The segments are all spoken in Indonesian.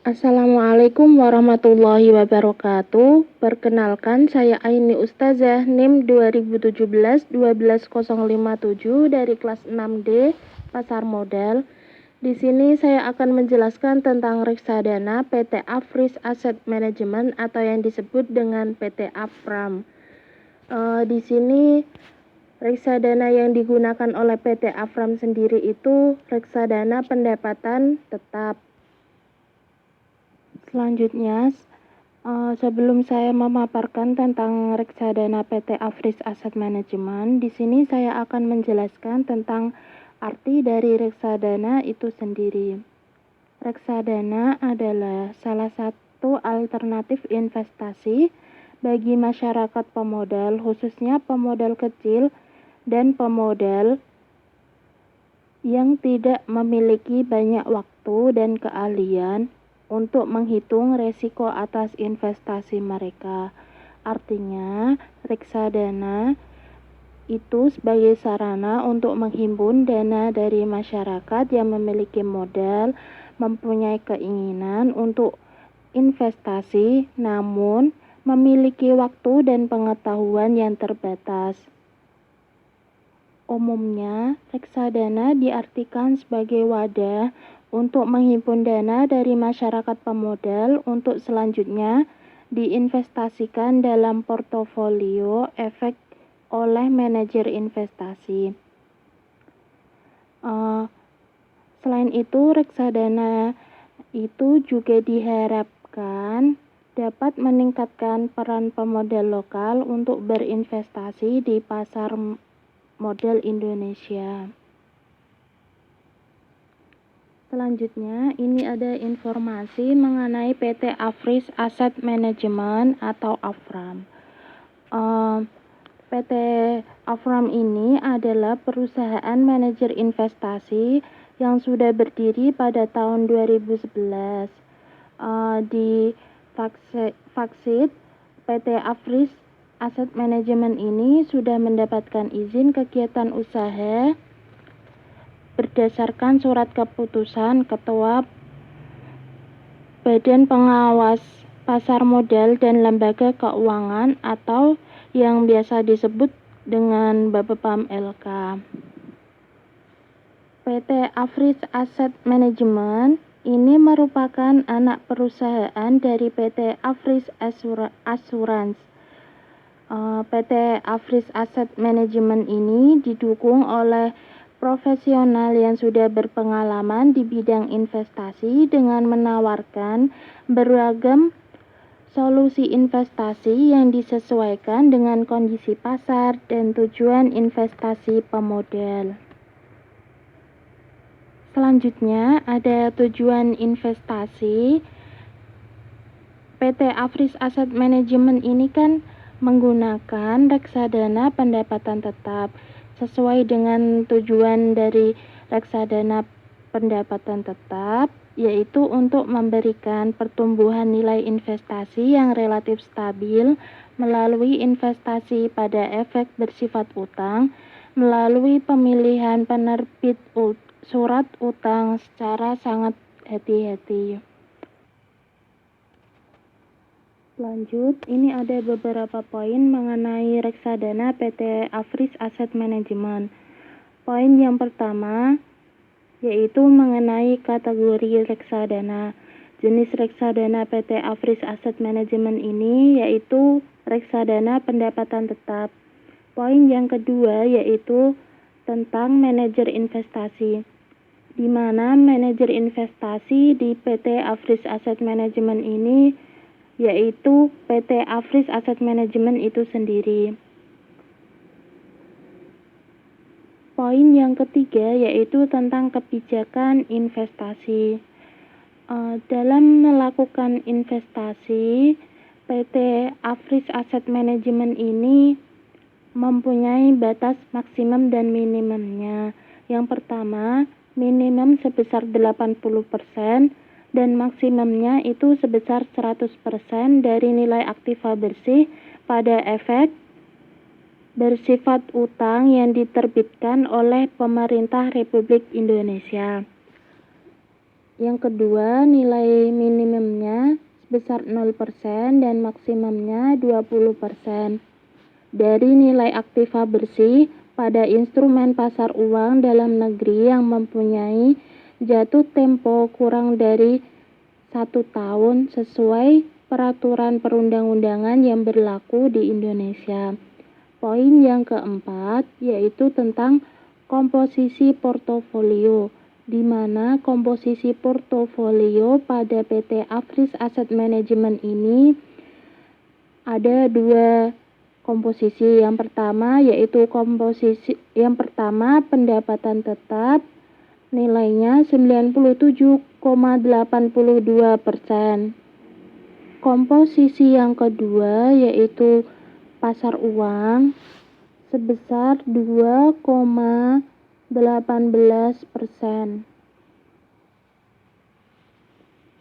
Assalamualaikum warahmatullahi wabarakatuh. Perkenalkan, saya Aini Ustazah NIM 2017-12057 dari kelas 6D Pasar Modal. Di sini saya akan menjelaskan tentang reksadana PT Afris Asset Management atau yang disebut dengan PT Afram. Di sini reksadana yang digunakan oleh PT Afram sendiri itu reksadana pendapatan tetap. Selanjutnya, sebelum saya memaparkan tentang reksadana PT Afris Asset Management, di sini saya akan menjelaskan tentang arti dari reksadana itu sendiri. Reksadana adalah salah satu alternatif investasi bagi masyarakat pemodal, khususnya pemodal kecil dan pemodal yang tidak memiliki banyak waktu dan keahlian untuk menghitung resiko atas investasi mereka. Artinya, reksadana itu sebagai sarana untuk menghimpun dana dari masyarakat yang memiliki modal, mempunyai keinginan untuk investasi, namun memiliki waktu dan pengetahuan yang terbatas. Umumnya, reksadana diartikan sebagai wadah untuk menghimpun dana dari masyarakat pemodal untuk selanjutnya diinvestasikan dalam portofolio efek oleh manajer investasi. Selain itu, reksadana itu juga diharapkan dapat meningkatkan peran pemodal lokal untuk berinvestasi di pasar modal Indonesia. Selanjutnya, ini ada informasi mengenai PT Afris Asset Management atau Afram. PT Afram ini adalah perusahaan manajer investasi yang sudah berdiri pada tahun 2011. Di Faksit, PT Afris Asset Management ini sudah mendapatkan izin kegiatan usaha berdasarkan surat keputusan Ketua Badan Pengawas Pasar Modal dan Lembaga Keuangan atau yang biasa disebut dengan Bapepam LK. PT Afris Asset Management ini merupakan anak perusahaan dari PT Afris Assurance. PT Afris Asset Management ini didukung oleh profesional yang sudah berpengalaman di bidang investasi dengan menawarkan beragam solusi investasi yang disesuaikan dengan kondisi pasar dan tujuan investasi pemodal. Selanjutnya ada tujuan investasi. PT Afris Asset Management ini kan menggunakan reksadana pendapatan tetap sesuai dengan tujuan dari reksadana pendapatan tetap, yaitu untuk memberikan pertumbuhan nilai investasi yang relatif stabil melalui investasi pada efek bersifat utang melalui pemilihan penerbit surat utang secara sangat hati-hati. Lanjut, ini ada beberapa poin mengenai reksadana PT Afris Asset Management. Poin yang pertama yaitu mengenai kategori reksadana. Jenis reksadana PT Afris Asset Management ini yaitu reksadana pendapatan tetap. Poin yang kedua yaitu tentang manajer investasi, di mana manajer investasi di PT Afris Asset Management ini yaitu PT Afris Asset Management itu sendiri. Poin yang ketiga yaitu tentang kebijakan investasi. Dalam melakukan investasi, PT Afris Asset Management ini mempunyai batas maksimum dan minimumnya. Yang pertama, minimum sebesar 80% dan maksimumnya itu sebesar 100% dari nilai aktiva bersih pada efek bersifat utang yang diterbitkan oleh Pemerintah Republik Indonesia. Yang kedua, nilai minimumnya sebesar 0% dan maksimumnya 20% dari nilai aktiva bersih pada instrumen pasar uang dalam negeri yang mempunyai jatuh tempo kurang dari 1 tahun sesuai peraturan perundang-undangan yang berlaku di Indonesia. Poin yang keempat yaitu tentang komposisi portofolio, di mana komposisi portofolio pada PT Afris Asset Management ini ada dua komposisi. Yang pertama yaitu pendapatan tetap, nilainya 97,82%. Komposisi yang kedua yaitu pasar uang sebesar 2,18%.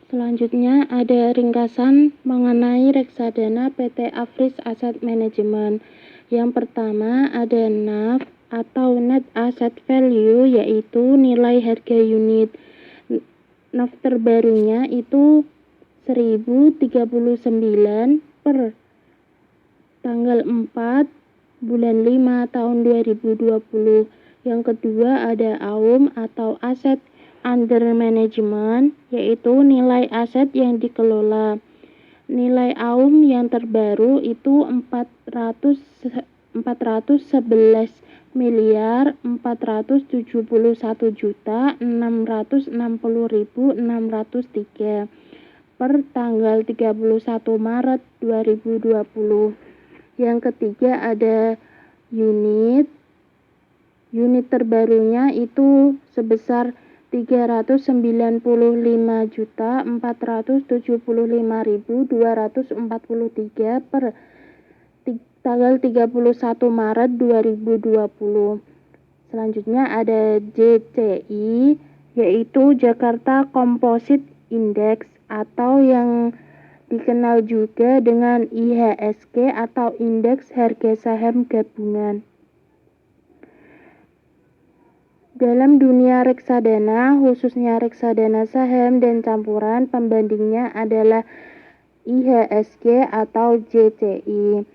Selanjutnya ada ringkasan mengenai reksadana PT Afris Asset Management. Yang pertama ada NAV atau Net Asset Value, yaitu nilai harga unit. NAV terbarunya itu 1039 per tanggal 4 bulan 5 tahun 2020. Yang kedua ada AUM atau Asset Under Management, yaitu nilai aset yang dikelola. Nilai AUM yang terbaru itu 411.471.660.603 per tanggal 31 Maret 2020. Yang ketiga ada unit terbarunya itu sebesar 399.475.243 per tanggal 31 Maret 2020. Selanjutnya ada JCI, yaitu Jakarta Composite Index atau yang dikenal juga dengan IHSG atau Indeks Harga Saham Gabungan. Dalam dunia reksadana, khususnya reksadana saham dan campuran, pembandingnya adalah IHSG atau JCI.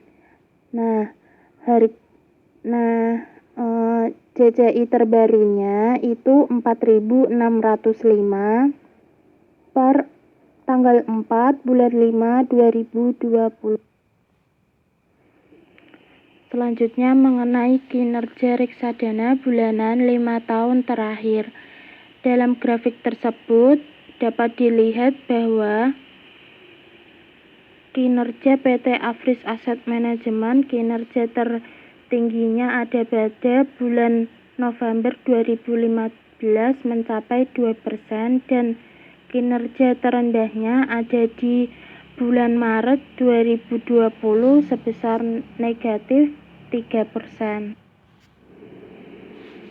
JCI terbarunya itu 4.605 per tanggal 4 bulan 5 2020. Selanjutnya mengenai kinerja reksadana bulanan 5 tahun terakhir. Dalam grafik tersebut dapat dilihat bahwa kinerja PT Afris Asset Management, kinerja tertingginya ada pada bulan November 2015 mencapai 2% dan kinerja terendahnya ada di bulan Maret 2020 sebesar negatif 3%.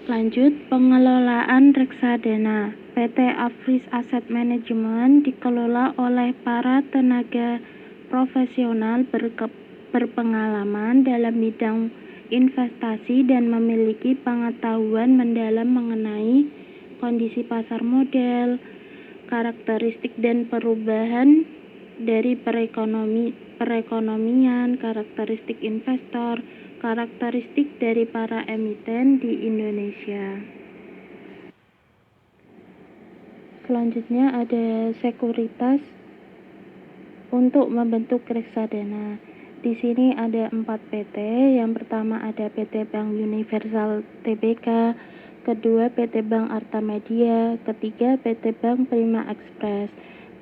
Lanjut, pengelolaan reksadana. PT Afris Asset Management dikelola oleh para tenaga profesional berpengalaman dalam bidang investasi dan memiliki pengetahuan mendalam mengenai kondisi pasar modal, karakteristik dan perubahan dari perekonomian, karakteristik investor, karakteristik dari para emiten di Indonesia. Selanjutnya ada sekuritas untuk membentuk reksadana. Di sini ada 4 PT. Yang pertama ada PT Bank Universal Tbk, kedua PT Bank Artamedia, ketiga PT Bank Prima Express,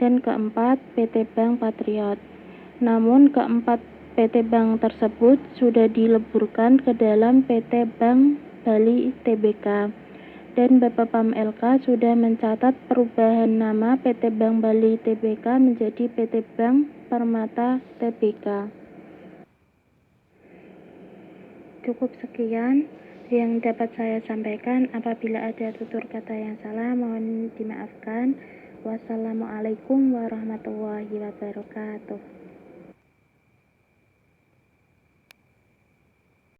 dan keempat PT Bank Patriot. Namun keempat PT Bank tersebut sudah dileburkan ke dalam PT Bank Bali Tbk, dan Bapepam LK sudah mencatat perubahan nama PT Bank Bali Tbk menjadi PT Bank Permata Tbk. Cukup sekian yang dapat saya sampaikan. Apabila ada tutur kata yang salah, mohon dimaafkan. Wassalamualaikum warahmatullahi wabarakatuh.